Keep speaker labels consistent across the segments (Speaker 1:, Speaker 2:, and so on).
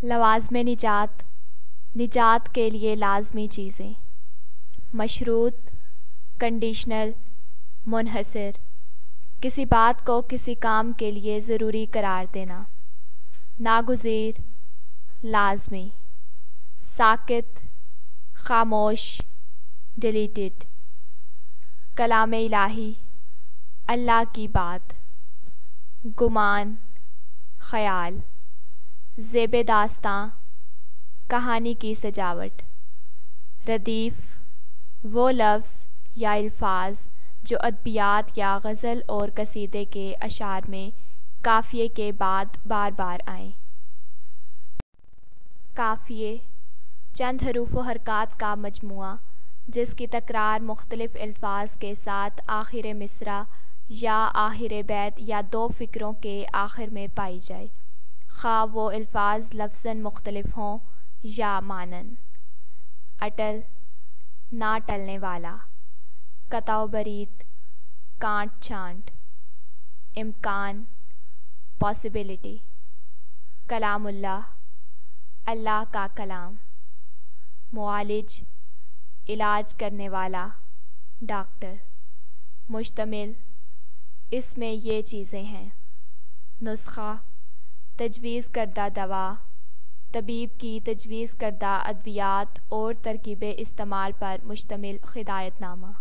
Speaker 1: लवाज़्म निजात, निजात के लिए लाज़मी चीज़ें। मशरूत, कंडीशनल, मुनहसर, किसी बात को किसी काम के लिए ज़रूरी करार देना। नागुज़ीर, लाज़मी। साकित, खामोश, डिलीटेड। कलाम इलाही, अल्लाह की बात। गुमान, ख़याल। ज़ेब दास्तां, कहानी की सजावट। रदीफ़, वो लफ्ज़ या अल्फाज जो अदबियात या गज़ल और कसीदे के अशार में काफ़िए के बाद बार बार आएँ। काफ़िए, चंद हरूफ व हरकात का मजमुआ जिसकी तकरार मुख्तलिफ़ अल्फाज के साथ आखिर मिसरा या आखिर बैत या दो फ़िक्रों के आखिर में पाई जाए, खा वो अल्फाज लफ्ज़न मुख्तलिफ़ हों या मानन। अटल, ना टलने वाला। कताओ बरीत, कांट छांट। इम्कान, पॉसिबिलिटी। कलामुल्लाह, अल्लाह का कलाम। मुआलिज, इलाज करने वाला, डॉक्टर। मुश्तमिल, इसमें ये चीज़ें हैं। नुस्खा, तजवीज़ करदा दवा, तबीब की तजवीज़ करदा अद्वियात और तरकीबे इस्तेमाल पर मुश्तमिल हिदायतनामा।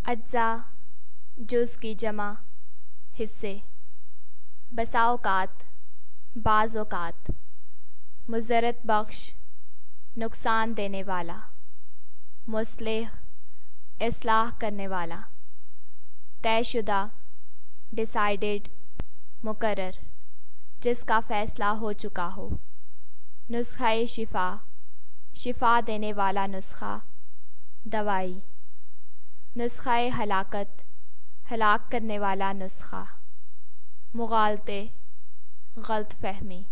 Speaker 1: अज्जा, जुज़ की जमा, हिस्से। बसाओकात, बाज़ोकात। मुज़रत बख्श, नुकसान देने वाला। मुस्लिह, इस्लाह करने वाला। तयशुदा, डिसाइडेड, मुकर्रर, जिसका फ़ैसला हो चुका हो। नुस्ख़ा शिफ़ा, शिफ़ा देने वाला नुस्ख़ा, दवाई। नुस्ख़ा हलाकत, हलाक करने वाला नुस्ख़ा। मुगालते, गलत फ़हमी।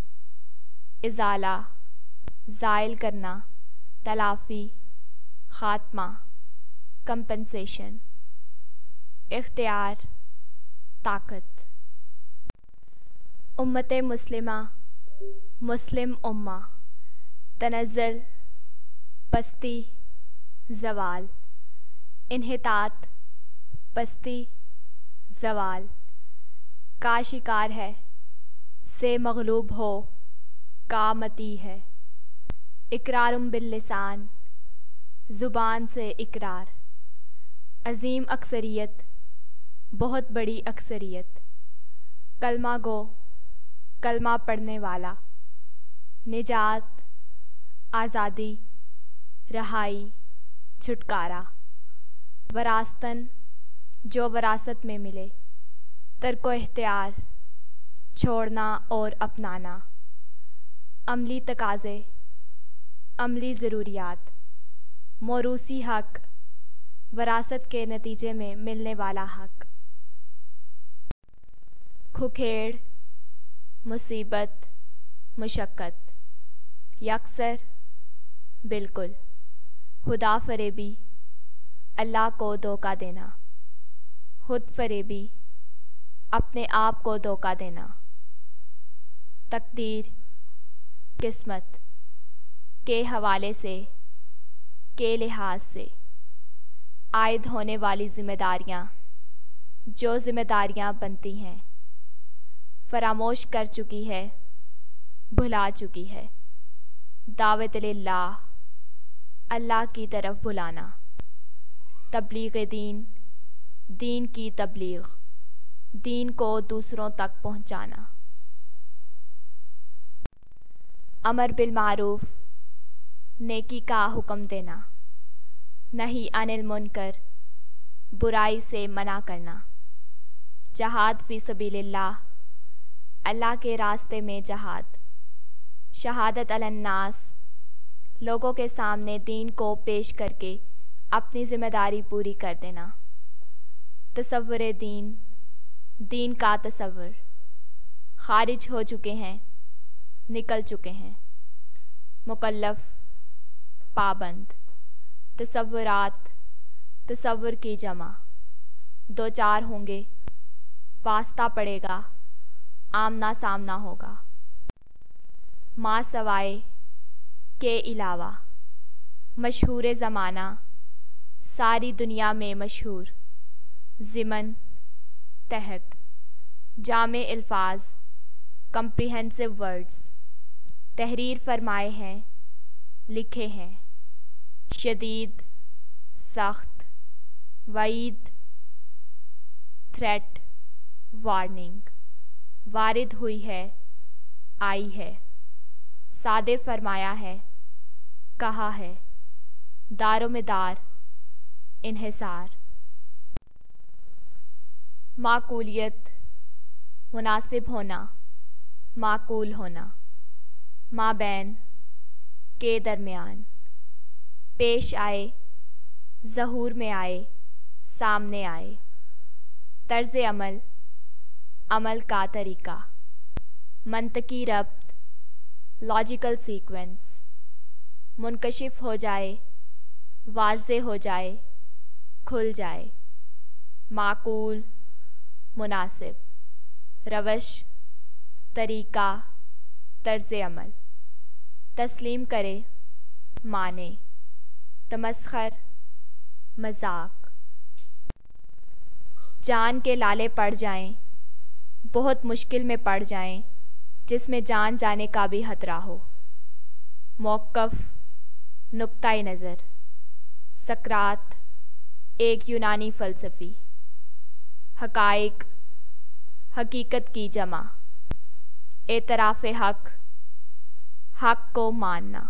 Speaker 1: इज़ाला, ज़ाइल करना, तलाफ़ी, ख़ात्मा, कंपनसेशन। इख्तियार, ताकत। उम्मत मुस्लिमा, मुस्लिम उम्मा। तनज़्ज़ुल, पस्ती, ज़वाल। इन्हितात, पस्ती, ज़वाल। का शिकार है, से मग़लूब हो, का मती है। इक़रारुम बिल्लिसान, ज़ुबान से इक़रार। अज़ीम अक्सरियत, बहुत बड़ी अक्सरियत। कलमा गो, कलमा पढ़ने वाला। निजात, आज़ादी, रहाई, छुटकारा। वरासतन, जो वरासत में मिले। तर्को इख्तियार, छोड़ना और अपनाना। अमली तकाज़े, अमली ज़रूरियात। मौरूसी हक़, वरासत के नतीजे में मिलने वाला हक़। खुखेड़, मुसीबत, मुशक्क़त। यकसर, बिल्कुल। खुदा फ़रेबी, अल्लाह को धोखा देना। खुद फ़रेबी, अपने आप को धोखा देना। तकदीर, किस्मत, के हवाले से, के लिहाज से। आयद होने वाली ज़िम्मेदारियाँ, जो ज़िम्मेदारियाँ बनती हैं। फरामोश कर चुकी है, भुला चुकी है। दावत लिल्लाह, अल्लाह की तरफ बुलाना। तबलीग दीन, दीन की तबलीग, दीन को दूसरों तक पहुँचाना। अमर बिल मारूफ, नेकी का हुक्म देना। नही अनिल मुनकर, बुराई से मना करना। जहाद फ़ी सबीलिल्लाह, अल्लाह के रास्ते में जहाद। शहादत अलन्नास, लोगों के सामने दीन को पेश करके अपनी ज़िम्मेदारी पूरी कर देना। तसव्वुर दीन, दीन का तसव्वुर। खारिज हो चुके हैं, निकल चुके हैं। मुकल्लफ़, पाबंद। तसव्वुरात, तसव्वुर की जमा। दो चार होंगे, वास्ता पड़ेगा, आमना सामना होगा। माँ सवाए के अलावा मशहूर ज़माना सारी दुनिया में मशहूर ज़िमन तहत जामे अल्फाज कम्प्रिहेंसिव वर्ड्स तहरीर फरमाए हैं, लिखे हैं। शदीद, सख्त, वईद, थ्रेट, वार्निंग वारिद हुई है, आई है। सादे फरमाया है, कहा है। दारोमदार, इन्हिसार। माकूलियत, मुनासिब होना, माकूल होना। माबैन, के दरमियान। पेश आए, ज़हूर में आए, सामने आए। तर्ज़ अमल, अमल का तरीका। मंतकी रब्त, लॉजिकल सीक्वेंस। मुनकशिफ हो जाए, वाज़े हो जाए, खुल जाए। माकूल, मुनासिब। रवश, तरीका, तर्ज़ अमल। तस्लीम करे, माने। तमस्खर, मजाक। जान के लाले पड़ जाएं, बहुत मुश्किल में पड़ जाएं, जिसमें जान जाने का भी खतरा हो। मौक़िफ़, नुक्ता नज़र। सकरात, एक यूनानी फ़लसफ़ी। हक़ाइक़, हकीकत की जमा। एतराफ़ हक़, हक़ को मानना।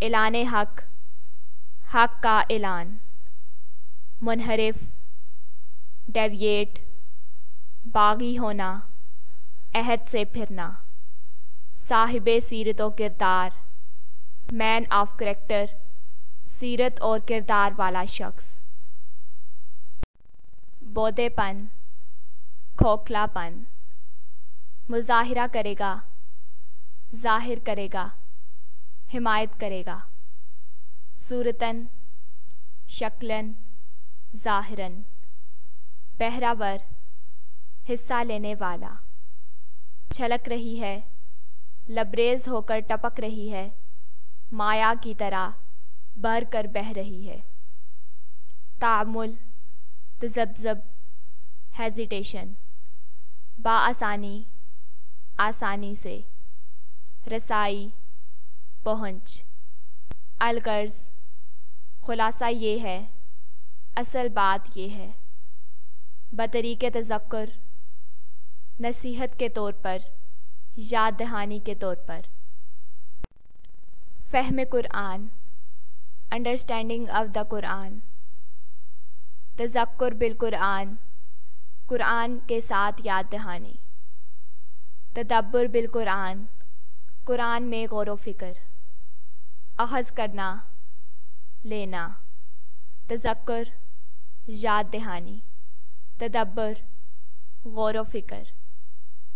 Speaker 1: ऐलान हक़, हक़ का ऐलान। मुनहरिफ, डेविएट, बागी होना, अहद से फिरना। साहिबे सीरत और किरदार, मैन ऑफ करैक्टर, सीरत और किरदार वाला शख्स। बोधेपन, खोखलापन। मुज़ाहिरा करेगा, ज़ाहिर करेगा, हिमायत करेगा। सूरतन, शक्लन, ज़ाहिरन। बहरावर, हिस्सा लेने वाला। छलक रही है, लबरेज होकर टपक रही है, माया की तरह भर कर बह रही है। तामुल, तज़ब्ज़ब, हेजिटेशन। बाआसानी, आसानी से। रसाई, पहुँच। अलगर्ज़, खुलासा ये है, असल बात ये है। बतरीके तज़क्कुर, नसीहत के तौर पर, याद दहानी के तौर पर। फ़हम Quran, understanding of the Quran. तज़क्कुर बिल कुरान, कुरान के साथ याद दहानी। तदब्बुर बिल कुरान, कुरान में गौर व फ़िक्र। अख़ज़ करना, लेना। तज़क्कुर, याद दहानी। तदब्बर, गौर व फ़िक्र।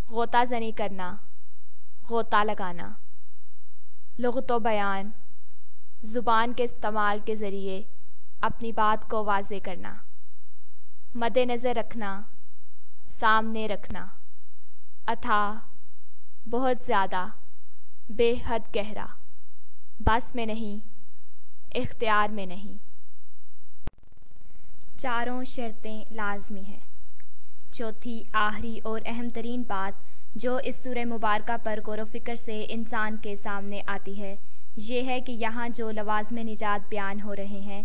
Speaker 1: गोता ज़नी करना, गोता लगाना। लुग़त व बयान, ज़ुबान के इस्तेमाल के ज़रिए अपनी बात को वाज़े करना। मद्देनज़र रखना, सामने रखना। अथाह, बहुत ज़्यादा, बेहद गहरा। बस में नहीं, इख्तियार में नहीं। चारों शर्तें लाजमी हैं। चौथी, आखिरी और अहम तरीन बात जो इस सूरह मुबारका पर गौर व फ़िक्र से इंसान के सामने आती है, ये है कि यहाँ जो लवाज़िम निजात बयान हो रहे हैं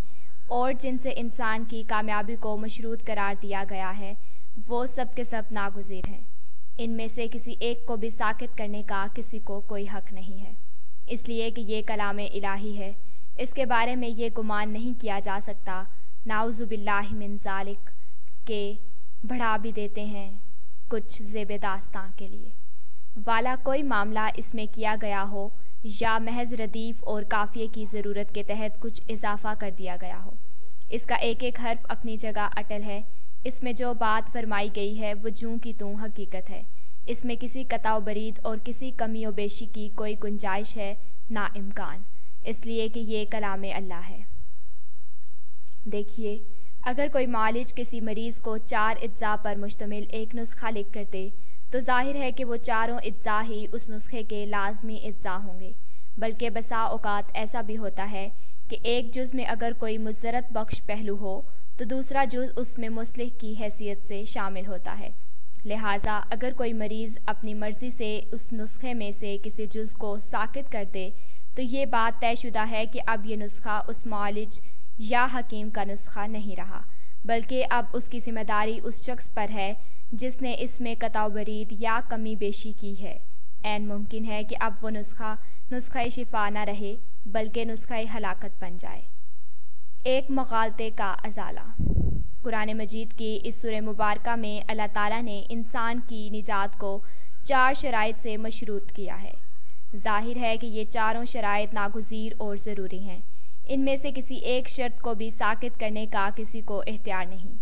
Speaker 1: और जिनसे इंसान की कामयाबी को मशरूत करार दिया गया है, वो सब के सब नागुज़ीर हैं। इनमें से किसी एक को भी साकित करने का किसी को कोई हक़ नहीं है, इसलिए कि ये कलाम इलाही है। इसके बारे में ये गुमान नहीं किया जा सकता। नाउज़ु बिल्लाहि मिन ज़ालिक के बढ़ा भी देते हैं कुछ ज़ेब दास्तां के लिए। वाला कोई मामला इसमें किया गया हो या महज रदीफ़ और काफ़िए की ज़रूरत के तहत कुछ इजाफ़ा कर दिया गया हो, इसका एक एक हर्फ अपनी जगह अटल है। इसमें जो बात फरमाई गई है वो जूं की तूं हकीकत है। इसमें किसी कताव बरीद और किसी कमी व बेशी की कोई गुंजाइश है ना इम्कान, इसलिए कि ये कलाम अल्लाह है। देखिए, अगर कोई मालिज किसी मरीज़ को 4 अज्जा पर मुश्तमिल एक नुस्खा लिख कर दे तो जाहिर है कि वो चारों इज्जा ही उस नुस्खे के लाजमी इज्जा होंगे। बल्कि बसा औकात ऐसा भी होता है कि एक जुज़ में अगर कोई मुज़रत बख्श पहलू हो तो दूसरा जुज़ उसमें मुस्लिह की हैसियत से शामिल होता है। लिहाजा अगर कोई मरीज़ अपनी मर्ज़ी से उस नुस्खे में से किसी जुज़ को साकित कर दे तो ये बात तयशुदा है कि अब ये नुस्खा उस मौलिज या हकीम का नुस्खा नहीं रहा, बल्कि अब उसकी ज़िम्मेदारी उस शख्स पर है जिसने इसमें कताबरीद या कमी बेशी की है। ऐन मुमकिन है कि अब वो नुस्खा शिफा न रहे बल्कि नुस्खा हलाकत बन जाए। एक मगालते का अजाला। कुरान मजीद की इस सूरह मुबारका में अल्लाह ताला ने इंसान की निजात को 4 शराइत से मशरूत किया है। जाहिर है कि ये चारों शराइत नागुज़ीर और ज़रूरी हैं। इनमें से किसी एक शर्त को भी साकित करने का किसी को इख्तियार नहीं।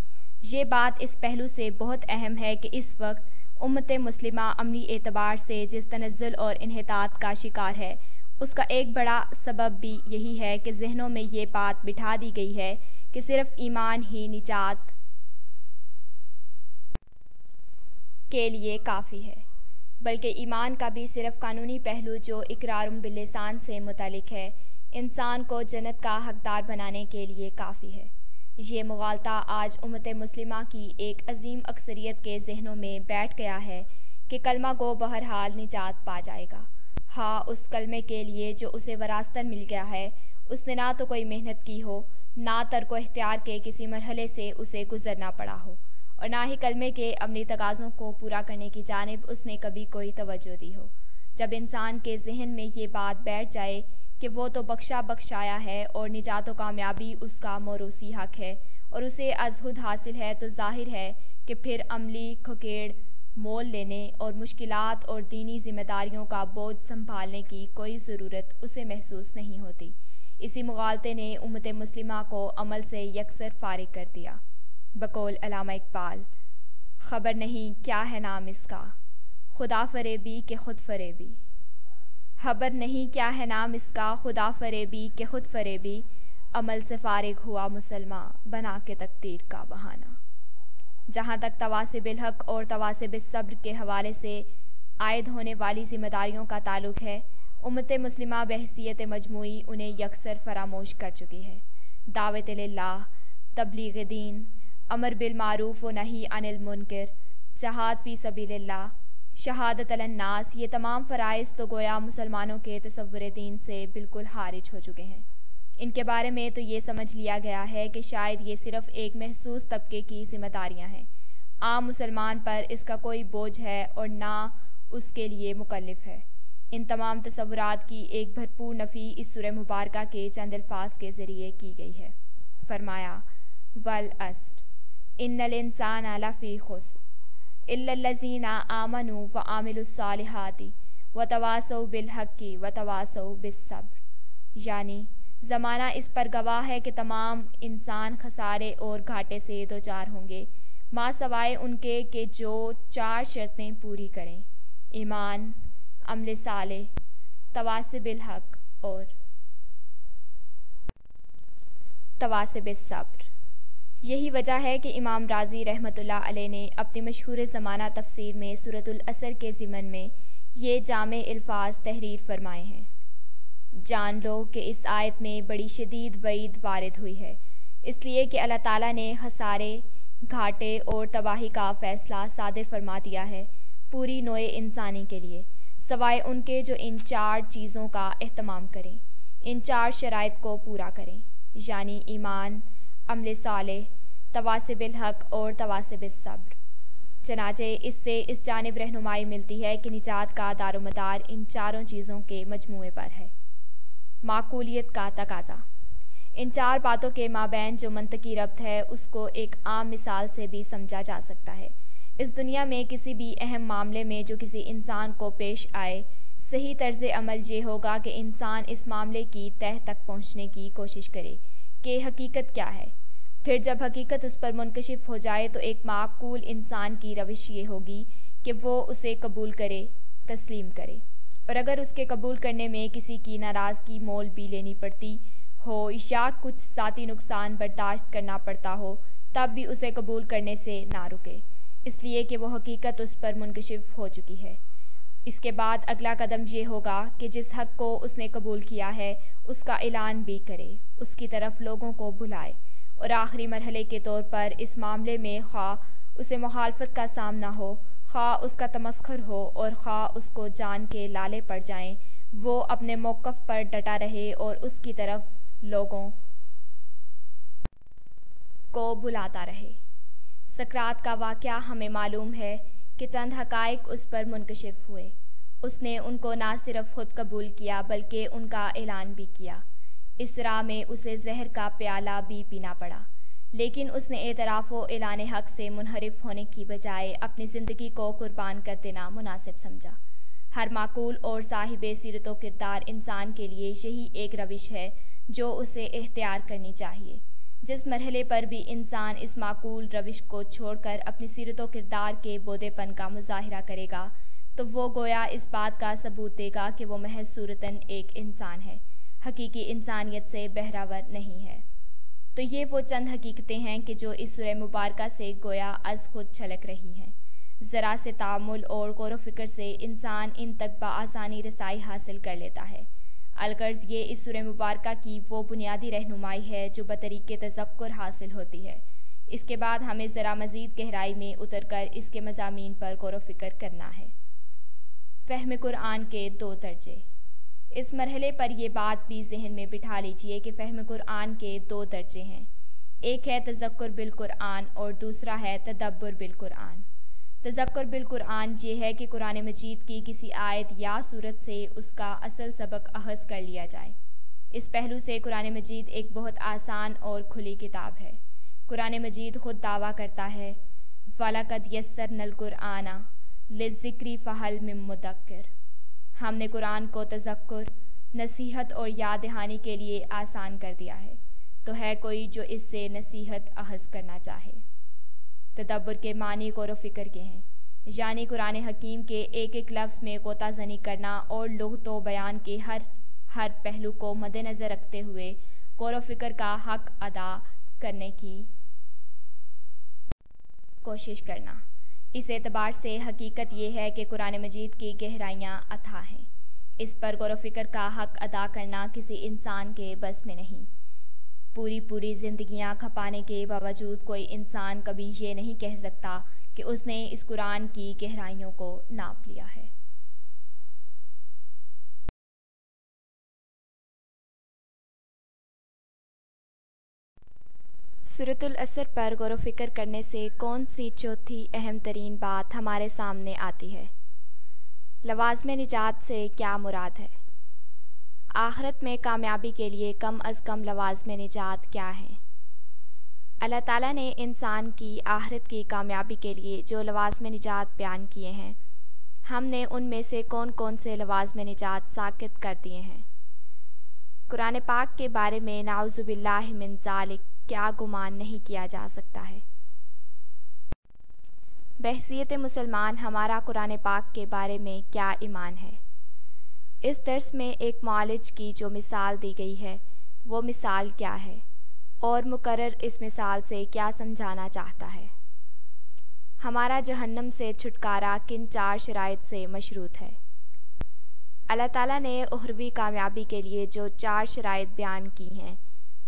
Speaker 1: ये बात इस पहलू से बहुत अहम है कि इस वक्त उम्मत मुस्लिमा अमली एतबार से जिस तनज़्ज़ुल और इन्हितात का शिकार है उसका एक बड़ा सबब भी यही है कि जहनों में ये बात बिठा दी गई है कि सिर्फ ईमान ही निजात के लिए काफ़ी है, बल्कि ईमान का भी सिर्फ कानूनी पहलू जो इकरारुम बिल्लिसान से मुतालिक है इंसान को जन्नत का हकदार बनाने के लिए काफ़ी है। ये मुगालता आज उम्मत मुस्लिमा की एक अजीम अक्सरियत के जहनों में बैठ गया है कि कलमा गो बहरहाल निजात पा जाएगा। हाँ, उस कलमे के लिए जो उसे वरासतन मिल गया है उसने ना तो कोई मेहनत की हो, ना तर्को इख्तियार के किसी मरहले से उसे गुजरना पड़ा हो, और ना ही कलमे के अमली तकाज़ों को पूरा करने की जानिब उसने कभी कोई तवज्जो दी हो। जब इंसान के जहन में ये बात बैठ जाए कि वो तो बख्शाया है और निजात व कामयाबी उसका मौरूसी हक है और उसे अज़हुद हासिल है, तो जाहिर है कि फिर अमली खकेड़ मोल लेने और मुश्किलात और दीनी जिम्मेदारियों का बोझ संभालने की कोई ज़रूरत उसे महसूस नहीं होती। इसी मुगालते ने उम्मत मुस्लिमा को अमल से यकसर फारिग कर दिया। बकौल अल्लामा इकबाल, खबर नहीं क्या है नाम इसका, खुदा फरेबी के खुद फरेबी। खबर नहीं क्या है नाम इसका, खुदा फरेबी के खुद फरेबी। अमल से फारिग हुआ मुसलमान बना के तकदीर का बहाना। जहाँ तक तवासिबिल हक और तवासिबिल सब्र के हवाले से आयद होने वाली ज़िम्मेदारियों का ताल्लुक़ है, उम्मत मुस्लिमा बहसियत मजमूई उन्हें यकसर फरामोश कर चुकी है। दावत इल्लाह, तबलीग दीन, अमर बिल मारूफ व नही अनिल मुनकर, जहाद फ़ी सबीलिल्लाह, शहादत अलन्नास, ये तमाम फ़राइज़ तो गोया मुसलमानों के तसव्वुर दीन से बिल्कुल खारिज हो चुके हैं। इनके बारे में तो ये समझ लिया गया है कि शायद ये सिर्फ़ एक महसूस तबके की ज़िम्मेदारियाँ हैं। आम मुसलमान पर इसका कोई बोझ है और ना उसके लिए मुकल्लिफ़ है। इन तमाम तसव्वुरात की एक भरपूर नफ़ी इस सूरह मुबारका के चंद अल्फाज के ज़रिए की गई है। फरमाया, वल अस्र इन्नल इंसान लफ़ी खुस्र इल्लल्लज़ीना आमनू व आमिलुस्सालिहाति व तवासौ बिल हक़्क़ि व तवासौ बिस्सब्र। यानी ज़माना इस पर गवाह है कि तमाम इंसान खसारे और घाटे से दो चार होंगे, माँ सवाए उनके कि जो 4 शर्तें पूरी करें: ईमान, अमल साले, तवासिबिल हक़ और तवासिबिस सब्र। यही वजह है कि इमाम राज़ी रहमतुल्लाह अलैह ने अपनी मशहूर ज़माना तफसीर में सूरतुल असर के ज़िमन में ये जामे अल्फाज तहरीर फरमाए हैं। जान लो कि इस आयत में बड़ी शदीद वईद वारिद हुई है, इसलिए कि अल्लाह ताला ने खसारे, घाटे और तबाही का फ़ैसला सादिर फरमा दिया है पूरी नोए इंसानी के लिए, सवाए उनके जो इन 4 चीज़ों का एहतमाम करें, इन 4 शराइत को पूरा करें, यानी ईमान, अमल साले, तवासिबिल हक़ और तवासिबिस सब्र। चनाचे इससे इस जानिब रहनुमाई मिलती है कि निजात का दारोमदार इन चारों चीज़ों के मजमूए पर है। माकूलियत का तकाज़ा। इन 4 बातों के माबैन जो मंतकी रब्त है उसको एक आम मिसाल से भी समझा जा सकता है। इस दुनिया में किसी भी अहम मामले में जो किसी इंसान को पेश आए, सही तर्ज अमल ये होगा कि इंसान इस मामले की तह तक पहुँचने की कोशिश करे कि हकीकत क्या है। फिर जब हकीकत उस पर मुनकशिफ हो जाए तो एक माकूल इंसान की रविश ये होगी कि वो उसे कबूल करे, तस्लीम करे, और अगर उसके कबूल करने में किसी की नाराज़गी मोल भी लेनी पड़ती हो या कुछ ज़ाती नुकसान बर्दाश्त करना पड़ता हो, तब भी उसे कबूल करने से ना रुके। इसलिए कि वो हकीकत उस पर मुनकशिफ हो चुकी है। इसके बाद अगला कदम ये होगा कि जिस हक़ को उसने कबूल किया है उसका ऐलान भी करे, उसकी तरफ लोगों को बुलाए, और आखिरी मरहले के तौर पर इस मामले में ख्वा उसे मुखालफत का सामना हो, ख्वा उसका तमस्खुर हो और ख्वा उसको जान के लाले पड़ जाएं, वो अपने मौक़िफ़ पर डटा रहे और उसकी तरफ लोगों को बुलाता रहे। सकरात का वाक़या हमें मालूम है कि चंद हक़ाइक़ उस पर मुनकशिफ हुए। उसने उनको ना सिर्फ ख़ुद कबूल किया बल्कि उनका ऐलान भी किया। इस राह में उसे जहर का प्याला भी पीना पड़ा, लेकिन उसने एतराफ़ व ऐलान हक़ से मुनहरिफ होने की बजाय अपनी ज़िंदगी को कुर्बान कर देना मुनासिब समझा। हर माकूल और साहिब सीरत व किरदार इंसान के लिए यही एक रविश है जो उसे इख्तियार करनी चाहिए। जिस मरहले पर भी इंसान इस माकूल रविश को छोड़कर अपनी सीरत व किरदार के बोधेपन का मुज़ाहिरा करेगा तो वो गोया इस बात का सबूत देगा कि वो महज सूरतन एक इंसान है, हकीकी इंसानियत से बहरावर नहीं है। तो ये वो चंद हकीकतें हैं कि जो इस सूरह मुबारका से गोया अज़ खुद छलक रही हैं। ज़रा से तामुल और गौर व फ़िक्र से इंसान इन तक बआसानी रसाई हासिल कर लेता है। अलगर्ज़ ये इस सूरह मुबारका की वो बुनियादी रहनुमाई है जो बतरीक़े तज़क्कुर हासिल होती है। इसके बाद हमें ज़रा मज़ीद गहराई में उतर कर इसके मज़ामीन पर गौर व फ़िक्र करना है। फ़हम कुरान के 2 दर्जे। इस मरहले पर यह बात भी जहन में बिठा लीजिए कि फ़हम कुरान के 2 दर्जे हैं। एक है तज़क्कुर बिल कुरान और दूसरा है तदब्बुर बिल कुरान। तज़क्कुर बिल कुरान ये है कि कुरान मजीद की किसी आयत या सूरत से उसका असल सबक अख़ज़ कर लिया जाए। इस पहलू से कुरान मजीद एक बहुत आसान और खुली किताब है। कुरान मजीद ख़ुद दावा करता है, वलक़द यस्सरनल कुरआना लिज़्ज़िक्रि फ़हल मिन मुद्दक्किर। हमने कुरान को तज़क्कुर, नसीहत और याद दहानी के लिए आसान कर दिया है, तो है कोई जो इससे नसीहत अख़ज़ करना चाहे। तदब्बुर के मानी गौर व फ़िक्र के हैं, यानी कुरान हकीम के एक एक लफ्ज़ में गोताज़नी करना और लुग़त व बयान के हर पहलू को मद्देनज़र रखते हुए गौर व फ़िक्र का हक़ अदा करने की कोशिश करना। इस एतबार से हकीकत ये है कि कुरान मजीद की गहराइयाँ अथाह हैं। इस पर गौर व फ़िक्र का हक़ अदा करना किसी इंसान के बस में नहीं। पूरी ज़िंदगियाँ खपाने के बावजूद कोई इंसान कभी ये नहीं कह सकता कि उसने इस कुरान की गहराइयों को नाप लिया है। सूरतुल असर पर गौर व फ़िक्र करने से कौन सी चौथी अहम तरीन बात हमारे सामने आती है? लवाज़िम निजात से क्या मुराद है? आखिरत में कामयाबी के लिए कम अज़ कम लवाज़िम निजात क्या हैं? अल्लाह ताला ने इंसान की आखिरत की कामयाबी के लिए जो लवाज़िम निजात बयान किए हैं, हमने उनमें से कौन कौन से लवाज़िम निजात साकित कर दिए हैं? कुरान पाक के बारे में नाउज़ु बिल्लाहि मिन ज़ालिक क्या गुमान नहीं किया जा सकता है? बहसीयत मुसलमान हमारा कुरान पाक के बारे में क्या ईमान है? इस दर्स में एक मौलिज की जो मिसाल दी गई है वो मिसाल क्या है और मुकर्रर इस मिसाल से क्या समझाना चाहता है? हमारा जहन्नम से छुटकारा किन 4 शराइत से मशरूत है? अल्लाह ताला ने उखरवी कामयाबी के लिए जो 4 शराइत बयान की हैं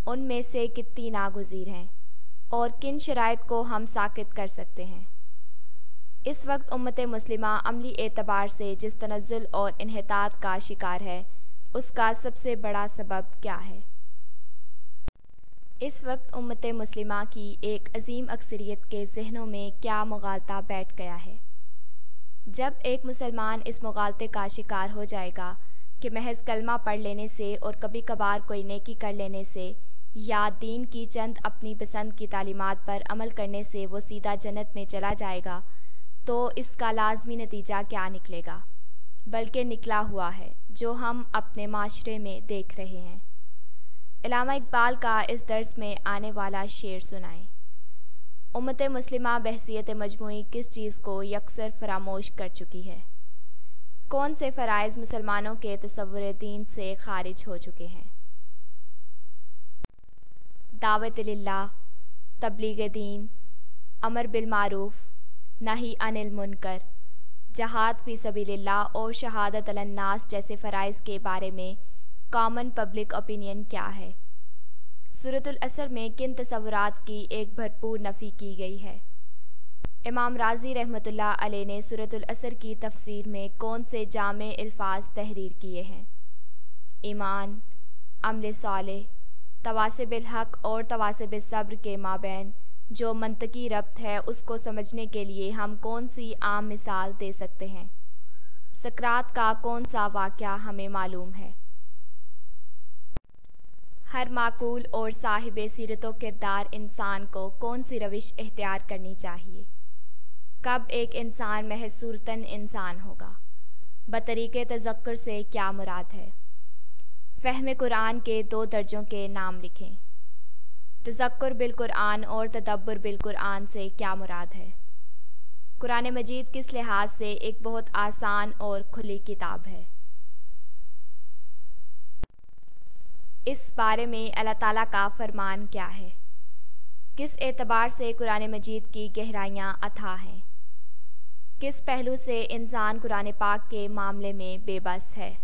Speaker 1: उनमें से कितनी नागुज़ीर हैं और किन शराइत को हम साकित कर सकते हैं? इस वक्त उम्मत मुस्लिमा अमली एतबार से जिस तनज़्ज़ुल और इन्हितात का शिकार है उसका सबसे बड़ा सबब क्या है? इस वक्त उम्मत मुस्लिमा की एक अजीम अक्सरियत के जहनों में क्या मुगालता बैठ गया है? जब एक मुसलमान इस मुगालते का शिकार हो जाएगा कि महज कलमा पढ़ लेने से और कभी कभार कोई नेकी कर लेने से या दीन की चंद अपनी पसंद की तालीमात पर अमल करने से वो सीधा जन्नत में चला जाएगा, तो इसका लाजमी नतीजा क्या निकलेगा? बल्कि निकला हुआ है जो हम अपने माशरे में देख रहे हैं। अल्लामा इकबाल का इस दर्स में आने वाला शेर सुनाएं। उम्मत मुस्लिमा बहसीयत मजमूई किस चीज़ को यकसर फरामोश कर चुकी है? कौन से फ़राइज़ मुसलमानों के तसव्वुर दीन से खारिज हो चुके हैं? दावत लिल्लाह, तबलीग दीन, अमर बिल मारूफ, नही अनिल मुनकर, जहाद फ़ी सबीलिल्लाह और शहादत अलन नास जैसे फ़राइज़ के बारे में कॉमन पब्लिक ओपिनियन क्या है? सूरतुल असर में किन तसव्वुरात की एक भरपूर नफ़ी की गई है? इमाम राज़ी रहमतुल्लाह अलैह ने सूरतुल असर की तफसीर में कौन से जामे अल्फाज तहरीर किए हैं? ईमान, अमल सालेह, तवासिबिल हक़ और तवासिबिल सब्र के माबैन जो मंतकी रब्त है उसको समझने के लिए हम कौन सी आम मिसाल दे सकते हैं? सकरात का कौन सा वाक़या हमें मालूम है? हर माकूल और साहिब सीरत व किरदार इंसान को कौन सी रविश इख्तियार करनी चाहिए? कब एक इंसान महसूरतन इंसान होगा? बतरीक़े तज़क्कुर से क्या मुराद है? फ़हम कुरान के 2 दर्जों के नाम लिखें। तज़क्कुर बिल कुरान और तदब्बुर बिल कुरान से क्या मुराद है? कुरान मजीद किस लिहाज से एक बहुत आसान और खुली किताब है? इस बारे में अल्लाह ताला का फरमान क्या है? किस एतबार से कुरान मजीद की गहराइयाँ अथाह हैं? किस पहलू से इंसान कुरान पाक के मामले में बेबस है?